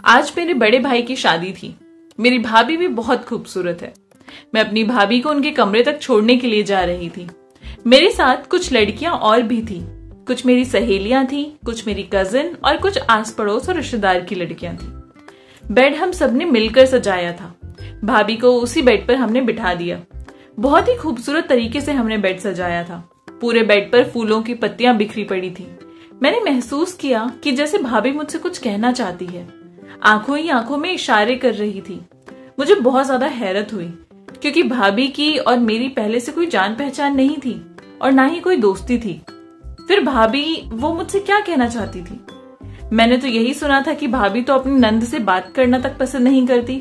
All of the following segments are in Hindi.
आज मेरे बड़े भाई की शादी थी। मेरी भाभी भी बहुत खूबसूरत है। मैं अपनी भाभी को उनके कमरे तक छोड़ने के लिए जा रही थी। मेरे साथ कुछ लड़कियां और भी थी। कुछ मेरी सहेलियां थी, कुछ मेरी कजिन और कुछ आस पड़ोस और रिश्तेदार की लड़कियां थी। बेड हम सबने मिलकर सजाया था। भाभी को उसी बेड पर हमने बिठा दिया। बहुत ही खूबसूरत तरीके से हमने बेड सजाया था। पूरे बेड पर फूलों की पत्तियां बिखरी पड़ी थी। मैंने महसूस किया कि जैसे भाभी मुझसे कुछ कहना चाहती है। आंखों ही आंखों में इशारे कर रही थी। मुझे बहुत ज्यादा हैरत हुई क्योंकि भाभी की और मेरी पहले से कोई जान पहचान नहीं थी और ना ही कोई दोस्ती थी। फिर भाभी वो मुझसे क्या कहना चाहती थी? मैंने तो यही सुना था कि भाभी तो अपनी नंद से बात करना तक पसंद नहीं करती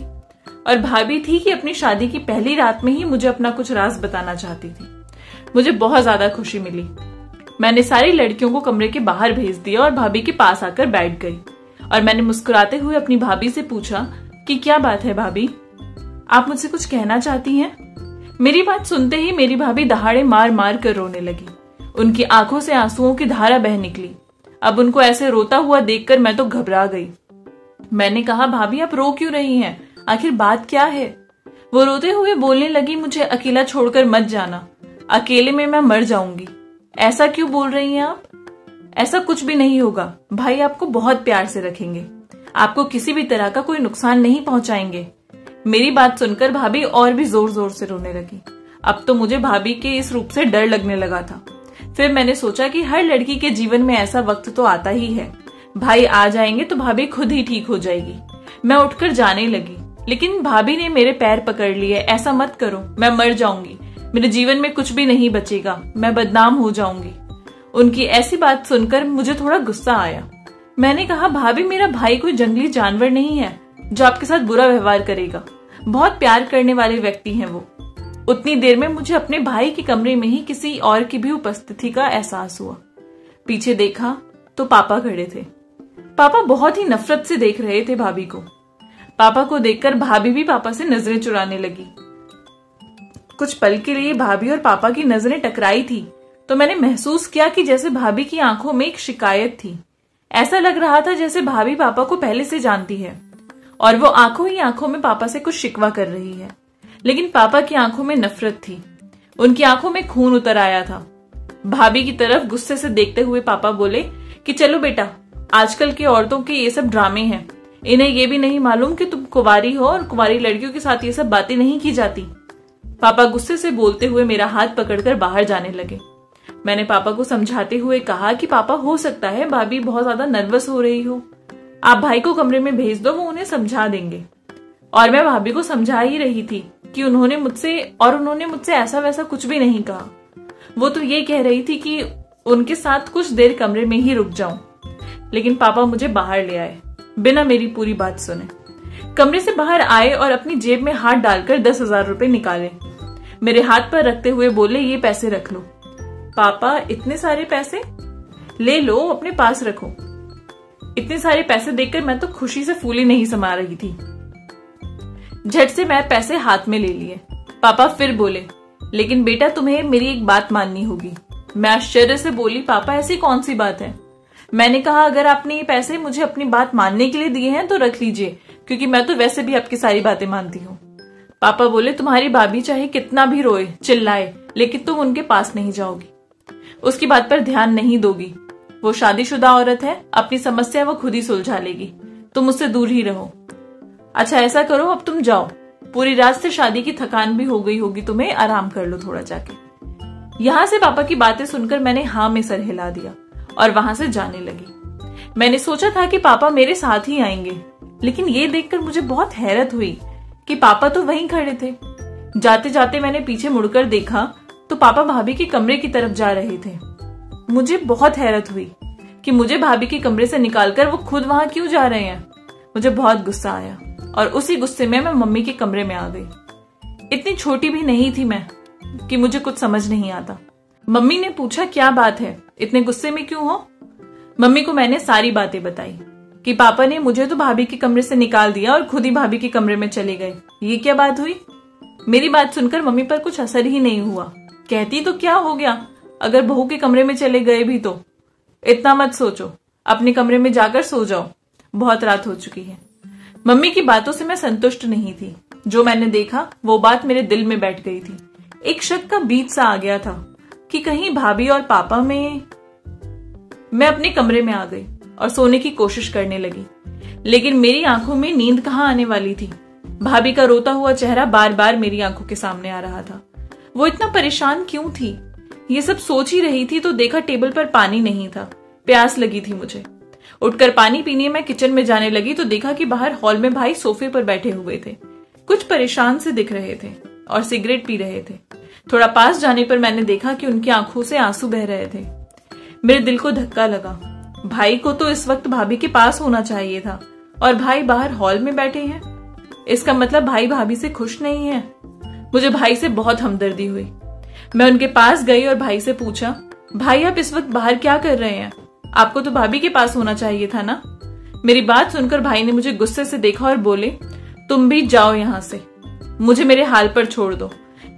और भाभी थी कि अपनी शादी की पहली रात में ही मुझे अपना कुछ राज बताना चाहती थी। मुझे बहुत ज्यादा खुशी मिली। मैंने सारी लड़कियों को कमरे के बाहर भेज दिया और भाभी के पास आकर बैठ गई और मैंने मुस्कुराते हुए अपनी भाभी से पूछा कि क्या बात है भाभी, आप मुझसे कुछ कहना चाहती हैं? मेरी बात सुनते ही मेरी भाभी दहाड़े मार मार कर रोने लगी। उनकी आंखों से आंसुओं की धारा बह निकली। अब उनको ऐसे रोता हुआ देखकर मैं तो घबरा गई। मैंने कहा, भाभी आप रो क्यों रही हैं? आखिर बात क्या है? वो रोते हुए बोलने लगी, मुझे अकेला छोड़कर मत जाना, अकेले में मैं मर जाऊंगी। ऐसा क्यों बोल रही हैं आप? ऐसा कुछ भी नहीं होगा, भाई आपको बहुत प्यार से रखेंगे, आपको किसी भी तरह का कोई नुकसान नहीं पहुंचाएंगे। मेरी बात सुनकर भाभी और भी जोर जोर से रोने लगी। अब तो मुझे भाभी के इस रूप से डर लगने लगा था। फिर मैंने सोचा कि हर लड़की के जीवन में ऐसा वक्त तो आता ही है। भाई आ जाएंगे तो भाभी खुद ही ठीक हो जाएगी। मैं उठकर जाने लगी, लेकिन भाभी ने मेरे पैर पकड़ लिए। ऐसा मत करो, मैं मर जाऊंगी, मेरे जीवन में कुछ भी नहीं बचेगा, मैं बदनाम हो जाऊंगी। उनकी ऐसी बात सुनकर मुझे थोड़ा गुस्सा आया। मैंने कहा, भाभी मेरा भाई कोई जंगली जानवर नहीं है जो आपके साथ बुरा व्यवहार करेगा। बहुत प्यार करने वाले व्यक्ति हैं वो। उतनी देर में मुझे अपने भाई के कमरे में ही किसी और की भी उपस्थिति का एहसास हुआ। पीछे देखा तो पापा खड़े थे। पापा बहुत ही नफरत से देख रहे थे भाभी को। पापा को देखकर भाभी भी पापा से नजरें चुराने लगी। कुछ पल के लिए भाभी और पापा की नजरें टकराई थी तो मैंने महसूस किया कि जैसे भाभी की आंखों में एक शिकायत थी। ऐसा लग रहा था जैसे भाभी पापा को पहले से जानती है और वो आंखों ही आंखों में पापा से कुछ शिकवा कर रही है। लेकिन पापा की आंखों में नफरत थी। उनकी आंखों में खून उतर आया था। भाभी की तरफ गुस्से से देखते हुए पापा बोले कि चलो बेटा, आजकल की औरतों के ये सब ड्रामे हैं। इन्हें ये भी नहीं मालूम कि तुम कुंवारी हो और कुंवारी लड़कियों के साथ ये सब बातें नहीं की जाती। पापा गुस्से से बोलते हुए मेरा हाथ पकड़कर बाहर जाने लगे। मैंने पापा को समझाते हुए कहा कि पापा, हो सकता है भाभी बहुत ज्यादा नर्वस हो रही हो, आप भाई को कमरे में भेज दो, वो उन्हें समझा देंगे। और मैं भाभी को समझा ही रही थी कि उन्होंने मुझसे ऐसा वैसा कुछ भी नहीं कहा। वो तो ये कह रही थी कि उनके साथ कुछ देर कमरे में ही रुक जाऊं। लेकिन पापा मुझे बाहर ले आए बिना मेरी पूरी बात सुने। कमरे से बाहर आए और अपनी जेब में हाथ डालकर 10,000 रुपए निकाले। मेरे हाथ पर रखते हुए बोले, ये पैसे रख लो। पापा, इतने सारे पैसे? ले लो, अपने पास रखो। इतने सारे पैसे देखकर मैं तो खुशी से फूली नहीं समा रही थी। झट से मैं पैसे हाथ में ले लिए। पापा फिर बोले, लेकिन बेटा तुम्हें मेरी एक बात माननी होगी। मैं आश्चर्य से बोली, पापा ऐसी कौन सी बात है? मैंने कहा, अगर आपने ये पैसे मुझे अपनी बात मानने के लिए दिए हैं तो रख लीजिए, क्योंकि मैं तो वैसे भी आपकी सारी बातें मानती हूँ। पापा बोले, तुम्हारी भाभी चाहे कितना भी रोए चिल्लाए, लेकिन तुम उनके पास नहीं जाओगी, उसकी बात पर ध्यान नहीं दोगी। वो शादीशुदा औरत है, अपनी समस्या वो खुद ही सुलझा लेगी, तुम उससे दूर ही रहो। अच्छा ऐसा करो, अब तुम जाओ, पूरी रात से शादी की थकान भी हो गई होगी तुम्हें, आराम कर लो थोड़ा जाके। यहां से पापा की बातें सुनकर मैंने हाँ में सर हिला दिया और वहां से जाने लगी। मैंने सोचा था कि पापा मेरे साथ ही आएंगे, लेकिन ये देखकर मुझे बहुत हैरत हुई कि पापा तो वहीं खड़े थे। जाते जाते मैंने पीछे मुड़कर देखा तो पापा भाभी के कमरे की तरफ जा रहे थे। मुझे बहुत हैरत हुई कि मुझे भाभी के कमरे से निकालकर वो खुद वहां क्यों जा रहे हैं। मुझे बहुत गुस्सा आया और उसी गुस्से में मैं मम्मी के कमरे में आ गई। इतनी छोटी भी नहीं थी मैं कि मुझे कुछ समझ नहीं आता। मम्मी ने पूछा, क्या बात है, इतने गुस्से में क्यों हो? मम्मी को मैंने सारी बातें बताई कि पापा ने मुझे तो भाभी के कमरे से निकाल दिया और खुद ही भाभी के कमरे में चले गए। ये क्या बात हुई? मेरी बात सुनकर मम्मी पर कुछ असर ही नहीं हुआ। कहती तो क्या हो गया, अगर बहू के कमरे में चले गए भी तो। इतना मत सोचो, अपने कमरे में जाकर सो जाओ, बहुत रात हो चुकी है। मम्मी की बातों से मैं संतुष्ट नहीं थी। जो मैंने देखा वो बात मेरे दिल में बैठ गई थी। एक शक का बीज सा आ गया था कि कहीं भाभी और पापा में। मैं अपने कमरे में आ गई और सोने की कोशिश करने लगी, लेकिन मेरी आंखों में नींद कहाँ आने वाली थी। भाभी का रोता हुआ चेहरा बार बार मेरी आंखों के सामने आ रहा था। वो इतना परेशान क्यों थी? ये सब सोच ही रही थी तो देखा टेबल पर पानी नहीं था। प्यास लगी थी मुझे। उठकर पानी पीने मैं किचन में जाने लगी तो देखा कि बाहर हॉल में भाई सोफे पर बैठे हुए थे। कुछ परेशान से दिख रहे थे और सिगरेट पी रहे थे। थोड़ा पास जाने पर मैंने देखा कि उनकी आंखों से आंसू बह रहे थे। मेरे दिल को धक्का लगा। भाई को तो इस वक्त भाभी के पास होना चाहिए था और भाई बाहर हॉल में बैठे हैं। इसका मतलब भाई भाभी से खुश नहीं है। मुझे भाई से बहुत हमदर्दी हुई। मैं उनके पास गई और भाई से पूछा, भाई आप इस वक्त बाहर क्या कर रहे हैं? आपको तो भाभी के पास होना चाहिए था ना। मेरी बात सुनकर भाई ने मुझे गुस्से से देखा और बोले, तुम भी जाओ यहां से, मुझे मेरे हाल पर छोड़ दो।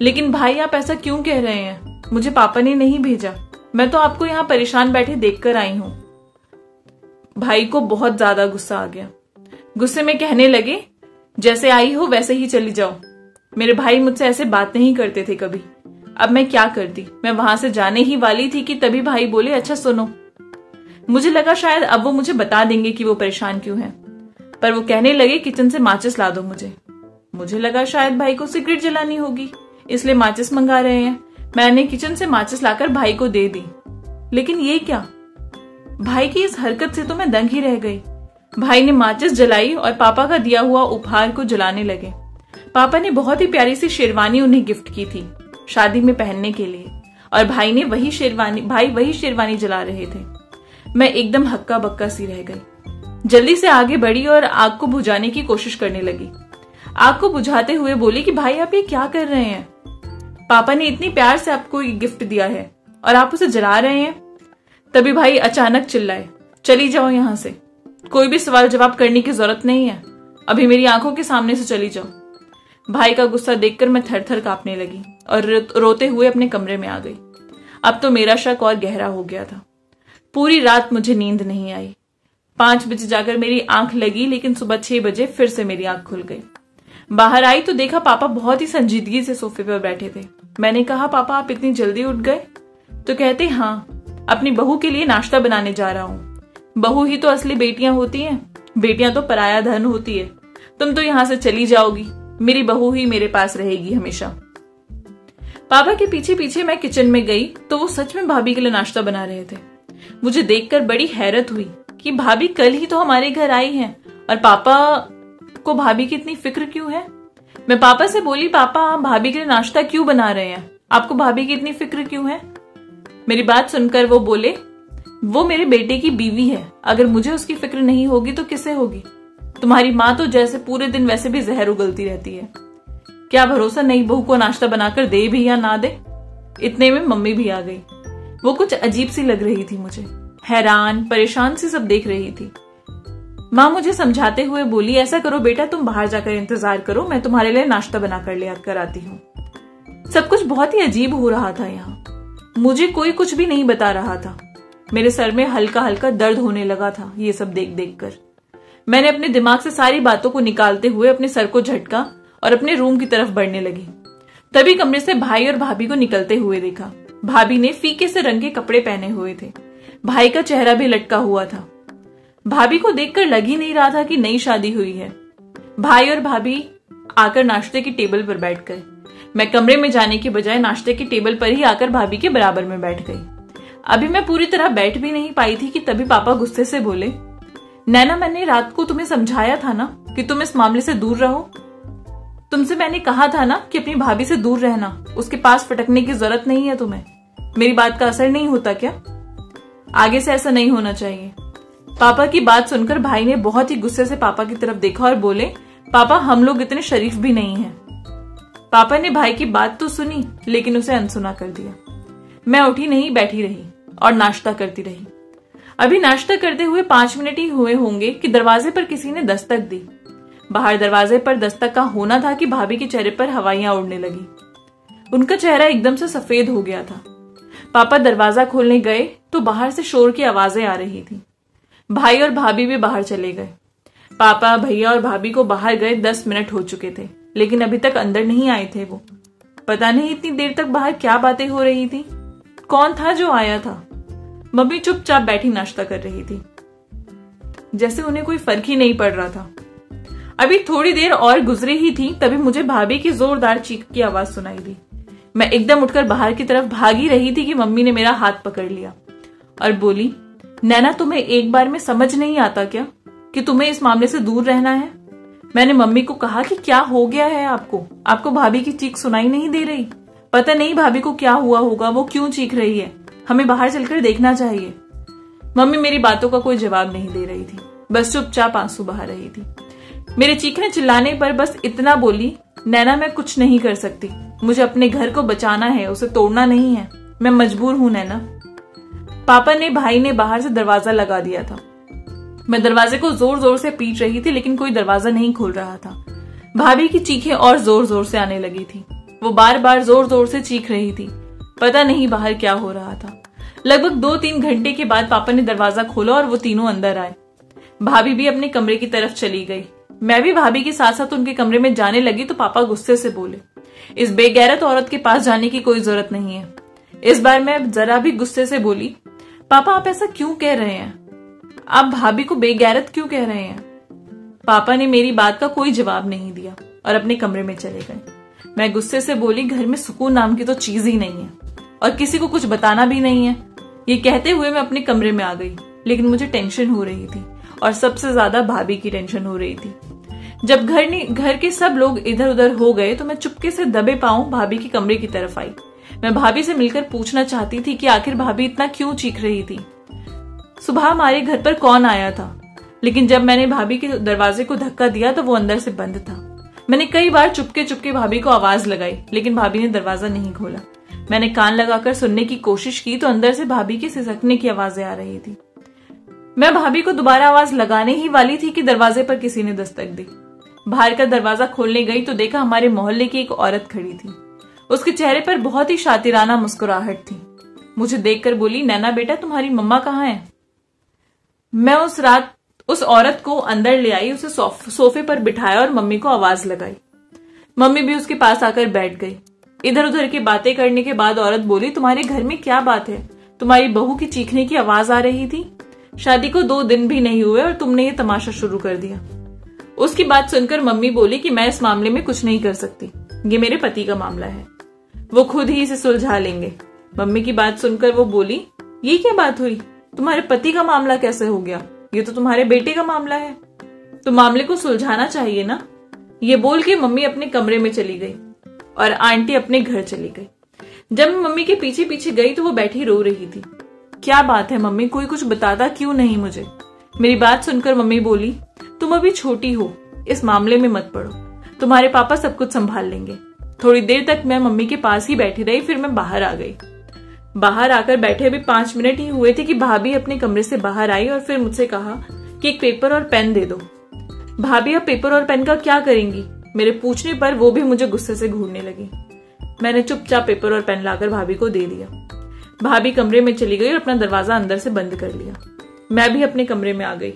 लेकिन भाई आप ऐसा क्यों कह रहे हैं? मुझे पापा ने नहीं भेजा, मैं तो आपको यहाँ परेशान बैठे देखकर आई हूं। भाई को बहुत ज्यादा गुस्सा आ गया। गुस्से में कहने लगे, जैसे आई हो वैसे ही चली जाओ। मेरे भाई मुझसे ऐसे बात नहीं करते थे कभी। अब मैं क्या करती? मैं वहां से जाने ही वाली थी कि तभी भाई बोले, अच्छा सुनो। मुझे लगा शायद अब वो मुझे बता देंगे कि वो परेशान क्यों है, पर वो कहने लगे किचन से माचिस ला दो मुझे। मुझे लगा शायद भाई को सिगरेट जलानी होगी, इसलिए माचिस मंगा रहे हैं। मैंने किचन से माचिस लाकर भाई को दे दी। लेकिन ये क्या? भाई की इस हरकत से तो मैं दंग ही रह गई। भाई ने माचिस जलाई और पापा का दिया हुआ उपहार को जलाने लगे। पापा ने बहुत ही प्यारी सी शेरवानी उन्हें गिफ्ट की थी शादी में पहनने के लिए, और भाई वही शेरवानी जला रहे थे। मैं एकदम हक्का बक्का सी रह गई। जल्दी से आगे बढ़ी और आग को बुझाने की कोशिश करने लगी। आग को बुझाते हुए बोली कि भाई आप ये क्या कर रहे हैं? पापा ने इतनी प्यार से आपको ये गिफ्ट दिया है और आप उसे जला रहे हैं। तभी भाई अचानक चिल्लाए, चली जाओ यहां से, कोई भी सवाल जवाब करने की जरूरत नहीं है, अभी मेरी आंखों के सामने से चली जाओ। भाई का गुस्सा देखकर मैं थर थर कांपने लगी और रोते हुए अपने कमरे में आ गई। अब तो मेरा शक और गहरा हो गया था। पूरी रात मुझे नींद नहीं आई। 5 बजे जाकर मेरी आंख लगी, लेकिन सुबह 6 बजे फिर से मेरी आंख खुल गई। बाहर आई तो देखा पापा बहुत ही संजीदगी से सोफे पर बैठे थे। मैंने कहा, पापा आप इतनी जल्दी उठ गए? तो कहते, हाँ, अपनी बहू के लिए नाश्ता बनाने जा रहा हूँ। बहू ही तो असली बेटियां होती हैं, बेटियां तो पराया धन होती है। तुम तो यहाँ से चली जाओगी, मेरी बहू ही मेरे पास रहेगी हमेशा। पापा के पीछे पीछे मैं किचन में गई तो वो सच में भाभी के लिए नाश्ता बना रहे थे। मुझे देखकर बड़ी हैरत हुई कि भाभी कल ही तो हमारे घर आई हैं और पापा को भाभी की इतनी फिक्र क्यों है। मैं पापा से बोली, पापा आप भाभी के लिए नाश्ता क्यों बना रहे हैं? आपको भाभी की इतनी फिक्र क्यों है? मेरी बात सुनकर वो बोले, वो मेरे बेटे की बीवी है, अगर मुझे उसकी फिक्र नहीं होगी तो किसे होगी? तुम्हारी माँ तो जैसे पूरे दिन वैसे भी जहर उगलती रहती है। क्या भरोसा नई बहू को नाश्ता बनाकर दे भी या ना दे। इतने में मम्मी भी आ गई। वो कुछ अजीब सी लग रही थी मुझे, हैरान परेशान सी सब देख रही थी। माँ मुझे समझाते हुए बोली, ऐसा करो बेटा, तुम बाहर जाकर इंतजार करो, मैं तुम्हारे लिए नाश्ता बनाकर ले कर आती हूँ। सब कुछ बहुत ही अजीब हो रहा था यहाँ। मुझे कोई कुछ भी नहीं बता रहा था। मेरे सर में हल्का हल्का दर्द होने लगा था ये सब देख देख कर। मैंने अपने दिमाग से सारी बातों को निकालते हुए अपने सर को झटका और अपने रूम की तरफ बढ़ने लगी। तभी कमरे से भाई और भाभी को निकलते हुए देखा। भाभी ने फीके से रंग के कपड़े पहने हुए थे। भाई का चेहरा भी लटका हुआ था। भाभी को देखकर लग ही नहीं रहा था कि नई शादी हुई है। भाई और भाभी आकर नाश्ते की टेबल पर बैठ गए। मैं कमरे में जाने के बजाय नाश्ते की टेबल पर ही आकर भाभी के बराबर में बैठ गई। अभी मैं पूरी तरह बैठ भी नहीं पाई थी कि तभी पापा गुस्से से बोले, नैना मैंने रात को तुम्हें समझाया था ना कि तुम इस मामले से दूर रहो। तुमसे मैंने कहा था ना कि अपनी भाभी से दूर रहना, उसके पास फटकने की जरूरत नहीं है तुम्हें। मेरी बात का असर नहीं होता क्या? आगे से ऐसा नहीं होना चाहिए। पापा की बात सुनकर भाई ने बहुत ही गुस्से से पापा की तरफ देखा और बोले, पापा हम लोग इतने शरीफ भी नहीं हैं। पापा ने भाई की बात तो सुनी लेकिन उसे अनसुना कर दिया। मैं उठी नहीं, बैठी रही और नाश्ता करती रही। अभी नाश्ता करते हुए 5 मिनट ही हुए होंगे कि दरवाजे पर किसी ने दस्तक दी। बाहर दरवाजे पर दस्तक का होना था कि भाभी के चेहरे पर हवाइयां उड़ने लगी। उनका चेहरा एकदम से सफेद हो गया था। पापा दरवाजा खोलने गए तो बाहर से शोर की आवाजें आ रही थी। भाई और भाभी भी बाहर चले गए। पापा, भैया और भाभी को बाहर गए 10 मिनट हो चुके थे, लेकिन अभी तक अंदर नहीं आए थे वो। पता नहीं इतनी देर तक बाहर क्या बातें हो रही थी। कौन था जो आया था? मम्मी चुपचाप बैठी नाश्ता कर रही थी, जैसे उन्हें कोई फर्क ही नहीं पड़ रहा था। अभी थोड़ी देर और गुजरी ही थी, तभी मुझे भाभी की जोरदार चीख की आवाज सुनाई दी। मैं एकदम उठकर बाहर की तरफ भागी रही थी कि मम्मी ने मेरा हाथ पकड़ लिया और बोली, नैना, तुम्हें एक बार में समझ नहीं आता क्या कि तुम्हें इस मामले से दूर रहना है? मैंने मम्मी को कहा कि क्या हो गया है आपको भाभी की चीख सुनाई नहीं दे रही? पता नहीं भाभी को क्या हुआ होगा, वो क्यों चीख रही है, हमें बाहर चलकर देखना चाहिए। मम्मी मेरी बातों का कोई जवाब नहीं दे रही थी, बस चुपचाप आंसू बहा रही थी। मेरे चीखने चिल्लाने पर बस इतना बोली, नैना, मैं कुछ नहीं कर सकती, मुझे अपने घर को बचाना है, उसे तोड़ना नहीं है, मैं मजबूर हूं नैना। पापा ने, भाई ने बाहर से दरवाजा लगा दिया था। मैं दरवाजे को जोर जोर से पीट रही थी, लेकिन कोई दरवाजा नहीं खोल रहा था। भाभी की चीखें और जोर जोर से आने लगी थी। वो बार बार जोर जोर से चीख रही थी। पता नहीं बाहर क्या हो रहा था। लगभग 2-3 घंटे के बाद पापा ने दरवाजा खोला और वो तीनों अंदर आए। भाभी भी अपने कमरे की तरफ चली गई। मैं भी भाभी के साथ साथ उनके कमरे में जाने लगी तो पापा गुस्से से बोले, इस बेगैरत औरत के पास जाने की कोई जरूरत नहीं है। इस बार मैं जरा भी गुस्से से बोली, पापा आप ऐसा क्यों कह रहे हैं? आप भाभी को बेगैरत क्यों कह रहे हैं? पापा ने मेरी बात का कोई जवाब नहीं दिया और अपने कमरे में चले गए। मैं गुस्से से बोली, घर में सुकून नाम की तो चीज ही नहीं है और किसी को कुछ बताना भी नहीं है। ये कहते हुए मैं अपने कमरे में आ गई, लेकिन मुझे टेंशन हो रही थी और सबसे ज्यादा भाभी की टेंशन हो रही थी। जब घर के सब लोग इधर उधर हो गए तो मैं चुपके से दबे पांव भाभी के कमरे की तरफ आई। मैं भाभी से मिलकर पूछना चाहती थी कि आखिर भाभी इतना क्यों चीख रही थी। सुबह हमारे घर पर कौन आया था, लेकिन जब मैंने भाभी के दरवाजे को धक्का दिया तो वो अंदर से बंद था। मैंने कई बार चुपके चुपके भाभी को आवाज लगाई, लेकिन भाभी ने दरवाजा नहीं खोला। मैंने कान लगाकर सुनने की कोशिश की तो अंदर से भाभी के सिसकने की आवाजें आ रही थी। मैं भाभी को दोबारा आवाज लगाने ही वाली थी कि दरवाजे पर किसी ने दस्तक दी। बाहर का दरवाजा खोलने गई तो देखा हमारे मोहल्ले की एक औरत खड़ी थी। उसके चेहरे पर बहुत ही शातिराना मुस्कुराहट थी। मुझे देखकर बोली, नैना बेटा, तुम्हारी मम्मा कहाँ है? मैं उस रात उस औरत को अंदर ले आई, उसे सोफे पर बिठाया और मम्मी को आवाज लगाई। मम्मी भी उसके पास आकर बैठ गई। इधर उधर की बातें करने के बाद औरत बोली, तुम्हारे घर में क्या बात है? तुम्हारी बहू की चीखने की आवाज आ रही थी। शादी को 2 दिन भी नहीं हुए और तुमने ये तमाशा शुरू कर दिया। उसकी बात सुनकर मम्मी बोली कि मैं इस मामले में कुछ नहीं कर सकती, ये मेरे पति का मामला है, वो खुद ही इसे सुलझा लेंगे। मम्मी की बात सुनकर वो बोली, ये क्या बात हुई? तुम्हारे पति का मामला कैसे हो गया? ये तो तुम्हारे बेटे का मामला है, तो मामले को सुलझाना चाहिए ना। ये बोल के मम्मी अपने कमरे में चली गई और आंटी अपने घर चली गई। जब मैं मम्मी के पीछे पीछे गई तो वो बैठी रो रही थी। क्या बात है मम्मी, कोई कुछ बताता क्यों नहीं मुझे? मेरी बात सुनकर मम्मी बोली, तुम अभी छोटी हो, इस मामले में मत पड़ो, तुम्हारे पापा सब कुछ संभाल लेंगे। थोड़ी देर तक मैं मम्मी के पास ही बैठी रही, फिर मैं बाहर आ गई। बाहर आकर बैठे अभी 5 मिनट ही हुए थे कि भाभी अपने कमरे से बाहर आई और फिर मुझसे कहा कि एक पेपर और पेन दे दो। भाभी अब पेपर और पेन का क्या करेंगी? मेरे पूछने पर वो भी मुझे गुस्से से घूरने लगी। मैंने चुपचाप पेपर और पेन लाकर भाभी को दे दिया। भाभी कमरे में चली गई और अपना दरवाजा अंदर से बंद कर लिया। मैं भी अपने कमरे में आ गई।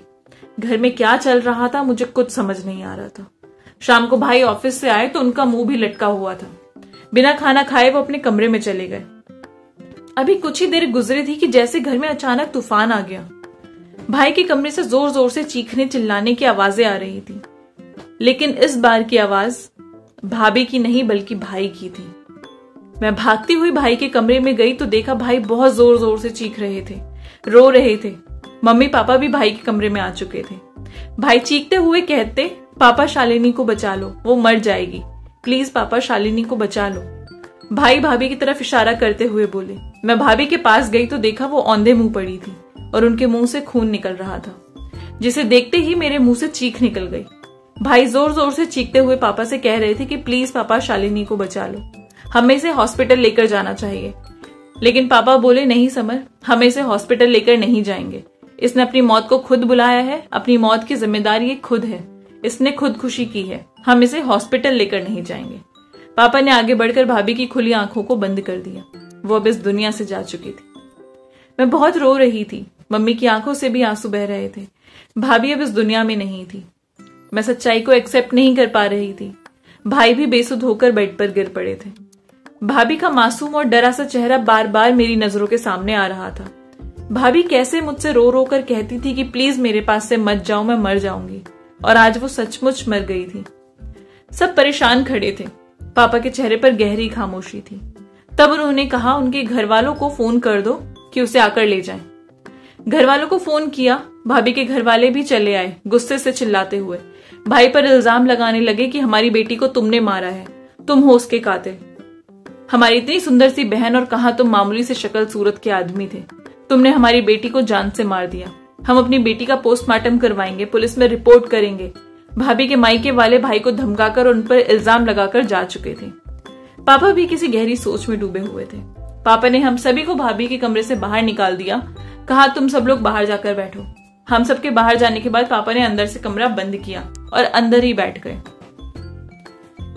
घर में क्या चल रहा था मुझे कुछ समझ नहीं आ रहा था। शाम को भाई ऑफिस से आए तो उनका मुंह भी लटका हुआ था। बिना खाना खाए वो अपने कमरे में चले गए। अभी कुछ ही देर गुजरी थी कि जैसे घर में अचानक तूफान आ गया। भाई के कमरे से जोर जोर से चीखने चिल्लाने की आवाजें आ रही थी, लेकिन इस बार की आवाज भाभी की नहीं बल्कि भाई की थी। मैं भागती हुई भाई के कमरे में गई तो देखा भाई बहुत जोर जोर से चीख रहे थे, रो रहे थे। मम्मी पापा भी भाई के कमरे में आ चुके थे। भाई चीखते हुए कहते, पापा शालिनी को बचा लो, वो मर जाएगी, प्लीज पापा शालिनी को बचा लो। भाई भाभी की तरफ इशारा करते हुए बोले। मैं भाभी के पास गई तो देखा वो औंधे मुंह पड़ी थी और उनके मुंह से खून निकल रहा था, जिसे देखते ही मेरे मुंह से चीख निकल गई। भाई जोर जोर से चीखते हुए पापा से कह रहे थे कि प्लीज पापा शालिनी को बचा लो, हमें इसे हॉस्पिटल लेकर जाना चाहिए। लेकिन पापा बोले, नहीं समर, हम इसे हॉस्पिटल लेकर नहीं जाएंगे। इसने अपनी मौत को खुद बुलाया है, अपनी मौत की जिम्मेदारी ये खुद है, इसने खुदकुशी की है, हम इसे हॉस्पिटल लेकर नहीं जाएंगे। पापा ने आगे बढ़कर भाभी की खुली आंखों को बंद कर दिया। वो अब इस दुनिया से जा चुकी थी। मैं बहुत रो रही थी। मम्मी की आंखों से भी आंसू बह रहे थे। भाभी अब इस दुनिया में नहीं थी। मैं सच्चाई को एक्सेप्ट नहीं कर पा रही थी। भाई भी बेसुध होकर बेड पर गिर पड़े थे। भाभी का मासूम और डरा सा चेहरा बार बार मेरी नजरों के सामने आ रहा था। भाभी कैसे मुझसे रो रो कर कहती थी कि प्लीज मेरे पास से मत जाओ, मैं मर जाऊंगी, और आज वो सचमुच मर गई थी। सब परेशान खड़े थे। पापा के चेहरे पर गहरी खामोशी थी। तब उन्होंने कहा उनके घर वालों को फोन कर दो कि उसे आकर ले जाएं। घर वालों को फोन किया। भाभी के घर वाले भी चले आए, गुस्से से चिल्लाते हुए भाई पर इल्जाम लगाने लगे कि हमारी बेटी को तुमने मारा है, तुम हो उसके कातिल। हमारी इतनी सुंदर सी बहन और कहां तुम मामूली से शक्ल सूरत के आदमी थे। तुमने हमारी बेटी को जान से मार दिया। हम अपनी बेटी का पोस्टमार्टम करवाएंगे, पुलिस में रिपोर्ट करेंगे। भाभी के मायके वाले भाई को धमकाकर उन पर इल्जाम लगाकर जा चुके थे। पापा भी किसी गहरी सोच में डूबे हुए थे। पापा ने हम सभी को भाभी के कमरे से बाहर निकाल दिया। कहा तुम सब लोग बाहर जाकर बैठो। हम सबके बाहर जाने के बाद पापा ने अंदर से कमरा बंद किया और अंदर ही बैठ गए।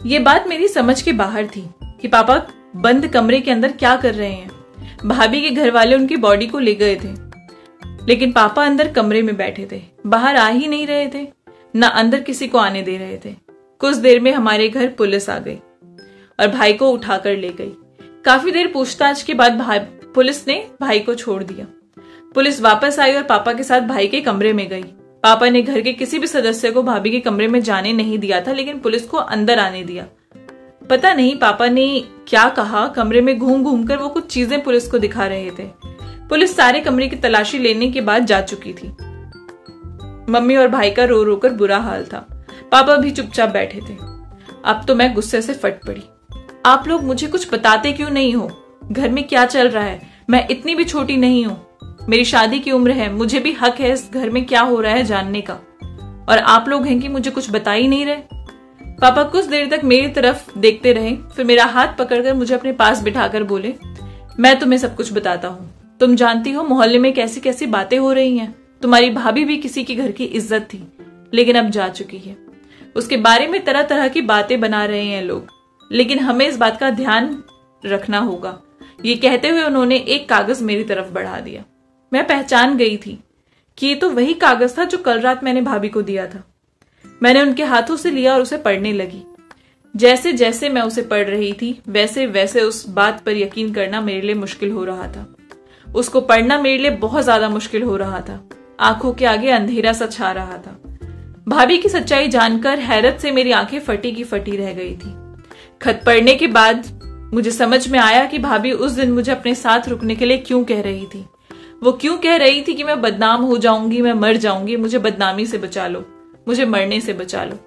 ये बात मेरी समझ के बाहर थी कि पापा बंद कमरे के अंदर क्या कर रहे हैं। भाभी के घर वाले उनकी बॉडी को ले गए थे, लेकिन पापा अंदर कमरे में बैठे थे, बाहर आ ही नहीं रहे थे, न अंदर किसी को आने दे रहे थे। कुछ देर में हमारे घर पुलिस आ गई और भाई को उठाकर ले गई। काफी देर पूछताछ के बाद पुलिस ने भाई को छोड़ दिया। पुलिस वापस आई और पापा के साथ भाई के कमरे में गई। पापा ने घर के किसी भी सदस्य को भाभी के कमरे में जाने नहीं दिया था, लेकिन पुलिस को अंदर आने दिया। पता नहीं पापा ने क्या कहा। कमरे में घूम घूम कर वो कुछ चीजें पुलिस को दिखा रहे थे। पुलिस सारे कमरे की तलाशी लेने के बाद जा चुकी थी। मम्मी और भाई का रो रो कर बुरा हाल था। पापा भी चुपचाप बैठे थे। अब तो मैं गुस्से से फट पड़ी। आप लोग मुझे कुछ बताते क्यों नहीं हो? घर में क्या चल रहा है? मैं इतनी भी छोटी नहीं हूं। मेरी शादी की उम्र है, मुझे भी हक है इस घर में क्या हो रहा है जानने का, और आप लोग हैं कि मुझे कुछ बता ही नहीं रहे। पापा कुछ देर तक मेरी तरफ देखते रहे, फिर मेरा हाथ पकड़कर मुझे अपने पास बिठाकर बोले, मैं तुम्हें सब कुछ बताता हूँ। तुम जानती हो मोहल्ले में कैसी कैसी बातें हो रही हैं। तुम्हारी भाभी भी किसी के घर की इज्जत थी, लेकिन अब जा चुकी है। उसके बारे में तरह तरह की बातें बना रहे हैं लोग, लेकिन हमें इस बात का ध्यान रखना होगा। ये कहते हुए उन्होंने एक कागज मेरी तरफ बढ़ा दिया। मैं पहचान गई थी कि ये तो वही कागज था जो कल रात मैंने भाभी को दिया था। मैंने उनके हाथों से लिया और उसे पढ़ने लगी। जैसे जैसे मैं उसे पढ़ रही थी, वैसे वैसे उस बात पर यकीन करना मेरे लिए मुश्किल हो रहा था। उसको पढ़ना मेरे लिए बहुत ज्यादा मुश्किल हो रहा था। आंखों के आगे अंधेरा सा छा रहा था। भाभी की सच्चाई जानकर हैरत से मेरी आंखें फटी की फटी रह गई थी। खत पढ़ने के बाद मुझे समझ में आया कि भाभी उस दिन मुझे अपने साथ रुकने के लिए क्यों कह रही थी। वो क्यों कह रही थी कि मैं बदनाम हो जाऊंगी, मैं मर जाऊंगी, मुझे बदनामी से बचा लो, मुझे मरने से बचा लो।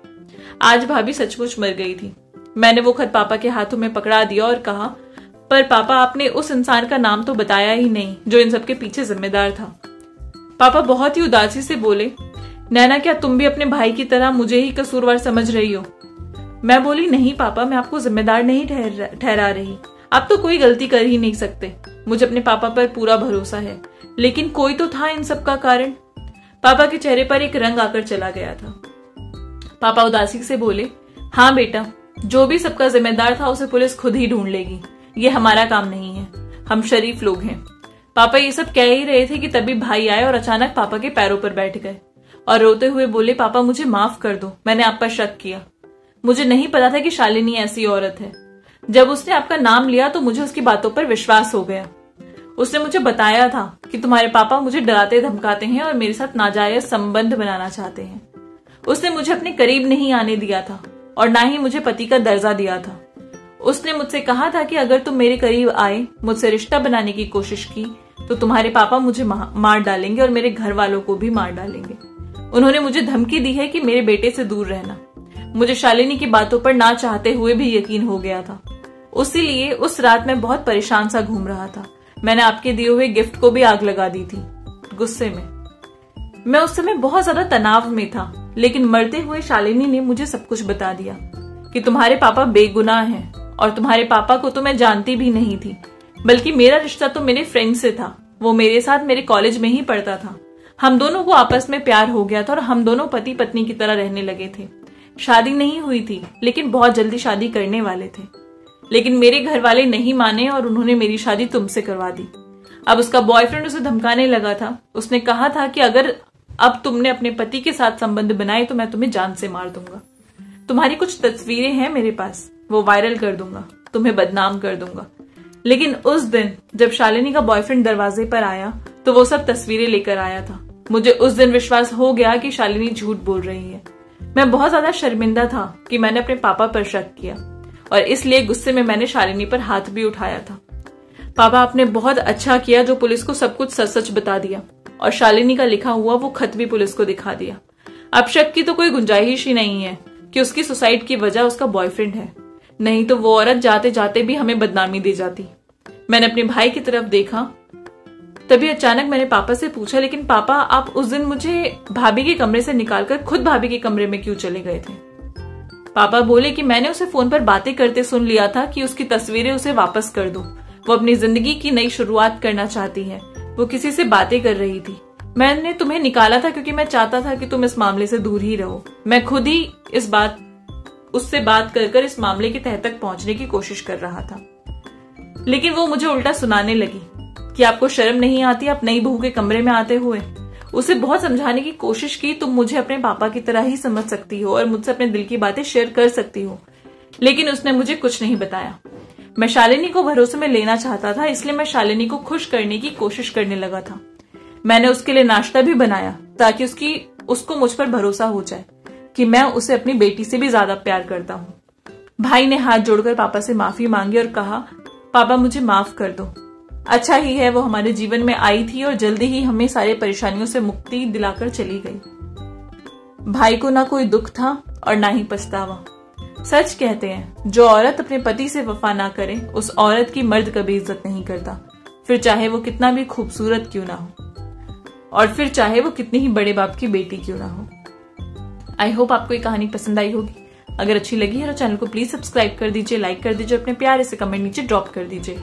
आज भाभी सचमुच मर गई थी। मैंने वो खत पापा के हाथों में पकड़ा दिया और कहा, पर पापा आपने उस इंसान का नाम तो बताया ही नहीं जो इन सब के पीछे जिम्मेदार था। पापा बहुत ही उदासी से बोले, नैना क्या तुम भी अपने भाई की तरह मुझे ही कसूरवार समझ रही हो? मैं बोली, नहीं पापा, मैं आपको जिम्मेदार नहीं ठहरा रही। आप तो कोई गलती कर ही नहीं सकते। मुझे अपने पापा पर पूरा भरोसा है, लेकिन कोई तो था इन सब का कारण। पापा के चेहरे पर एक रंग आकर चला गया था। पापा उदासी से बोले, हाँ बेटा, जो भी सबका जिम्मेदार था उसे पुलिस खुद ही ढूंढ लेगी। ये हमारा काम नहीं है, हम शरीफ लोग हैं। पापा ये सब कह ही रहे थे कि तभी भाई आए और अचानक पापा के पैरों पर बैठ गए और रोते हुए बोले, पापा मुझे माफ कर दो, मैंने आप पर शक किया। मुझे नहीं पता था कि शालिनी ऐसी औरत है। जब उसने आपका नाम लिया तो मुझे उसकी बातों पर विश्वास हो गया। उसने मुझे बताया था कि तुम्हारे पापा मुझे डराते धमकाते हैं और मेरे साथ नाजायज संबंध बनाना चाहते हैं। उसने मुझे अपने करीब नहीं आने दिया था और ना ही मुझे पति का दर्जा दिया था। उसने मुझसे कहा था कि अगर तुम मेरे करीब आए, मुझसे रिश्ता बनाने की कोशिश की, तो तुम्हारे पापा मुझे मार डालेंगे और मेरे घर वालों को भी मार डालेंगे। उन्होंने मुझे धमकी दी है कि मेरे बेटे से दूर रहना। मुझे शालिनी की बातों पर ना चाहते हुए भी यकीन हो गया था। उसीलिए उस रात मैं बहुत परेशान सा घूम रहा था। मैंने आपके दिए हुए गिफ्ट को भी आग लगा दी थी गुस्से में। मैं उस समय बहुत ज्यादा तनाव में था, लेकिन मरते हुए शालिनी ने मुझे सब कुछ बता दिया कि तुम्हारे पापा बेगुनाह हैं और तुम्हारे पापा को तो मैं जानती भी नहीं थी, बल्कि मेरा रिश्ता तो मेरे फ्रेंड से था। वो मेरे साथ मेरे कॉलेज में ही पढ़ता था। हम दोनों को आपस में प्यार हो गया था और हम दोनों पति पत्नी की तरह रहने लगे थे। शादी नहीं हुई थी, लेकिन बहुत जल्दी शादी करने वाले थे। लेकिन मेरे घर वाले नहीं माने और उन्होंने मेरी शादी तुमसे करवा दी। अब उसका बॉयफ्रेंड उसे धमकाने लगा था। उसने कहा था कि अगर अब तुमने अपने पति के साथ संबंध बनाए तो मैं तुम्हें जान से मार दूंगा। तुम्हारी कुछ तस्वीरें हैं मेरे पास, वो वायरल कर दूंगा, तुम्हें बदनाम कर दूंगा। लेकिन उस दिन जब शालिनी का बॉयफ्रेंड दरवाजे पर आया तो वो सब तस्वीरें लेकर आया था। मुझे उस दिन विश्वास हो गया कि शालिनी झूठ बोल रही है। मैं बहुत ज्यादा शर्मिंदा था कि मैंने अपने पापा पर शक किया और इसलिए गुस्से में मैंने शालिनी पर हाथ भी उठाया था। पापा, आपने बहुत अच्छा किया जो पुलिस को सब कुछ सच सच बता दिया और शालिनी का लिखा हुआ वो खत भी पुलिस को दिखा दिया। अब शक की तो कोई गुंजाइश ही नहीं है कि उसकी सुसाइड की वजह उसका बॉयफ्रेंड है, नहीं तो वो औरत जाते जाते भी हमें बदनामी दे जाती। मैंने अपने भाई की तरफ देखा, तभी अचानक मैंने पापा से पूछा, लेकिन पापा, आप उस दिन मुझे भाभी के कमरे से निकालकर खुद भाभी के कमरे में क्यों चले गए थे? पापा बोले कि मैंने उसे फोन पर बातें करते सुन लिया था कि उसकी तस्वीरें उसे वापस कर दो, वो अपनी जिंदगी की नई शुरुआत करना चाहती है, वो किसी से बातें कर रही थी। मैंने तुम्हें निकाला था क्योंकि मैं चाहता था कि तुम इस मामले से दूर ही रहो। मैं खुद ही उससे बात कर इस मामले की तह तक पहुंचने की कोशिश कर रहा था, लेकिन वो मुझे उल्टा सुनाने लगी कि आपको शर्म नहीं आती आप नई बहू के कमरे में आते हुए। उसे बहुत समझाने की कोशिश की, तुम मुझे अपने पापा की तरह ही समझ सकती हो और मुझसे अपने दिल की बातें शेयर कर सकती हो, लेकिन उसने मुझे कुछ नहीं बताया। मैं शालिनी को भरोसे में लेना चाहता था, इसलिए मैं शालिनी को खुश करने की कोशिश करने लगा था। मैंने उसके लिए नाश्ता भी बनाया ताकि उसको मुझ पर भरोसा हो जाए कि मैं उसे अपनी बेटी से भी ज्यादा प्यार करता हूँ। भाई ने हाथ जोड़कर पापा से माफी मांगी और कहा, पापा मुझे माफ कर दो। अच्छा ही है वो हमारे जीवन में आई थी और जल्दी ही हमें सारी परेशानियों से मुक्ति दिलाकर चली गई। भाई को ना कोई दुख था और ना ही पछतावा। सच कहते हैं, जो औरत अपने पति से वफा ना करे उस औरत की मर्द कभी इज्जत नहीं करता, फिर चाहे वो कितना भी खूबसूरत क्यों ना हो और फिर चाहे वो कितनी ही बड़े बाप की बेटी क्यों ना हो। आई होप आपको ये कहानी पसंद आई होगी। अगर अच्छी लगी है तो चैनल को प्लीज सब्सक्राइब कर दीजिए, लाइक कर दीजिए, अपने प्यारे से कमेंट नीचे ड्रॉप कर दीजिए।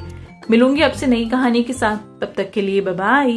मिलूंगी आपसे नई कहानी के साथ, तब तक के लिए बाय बाय।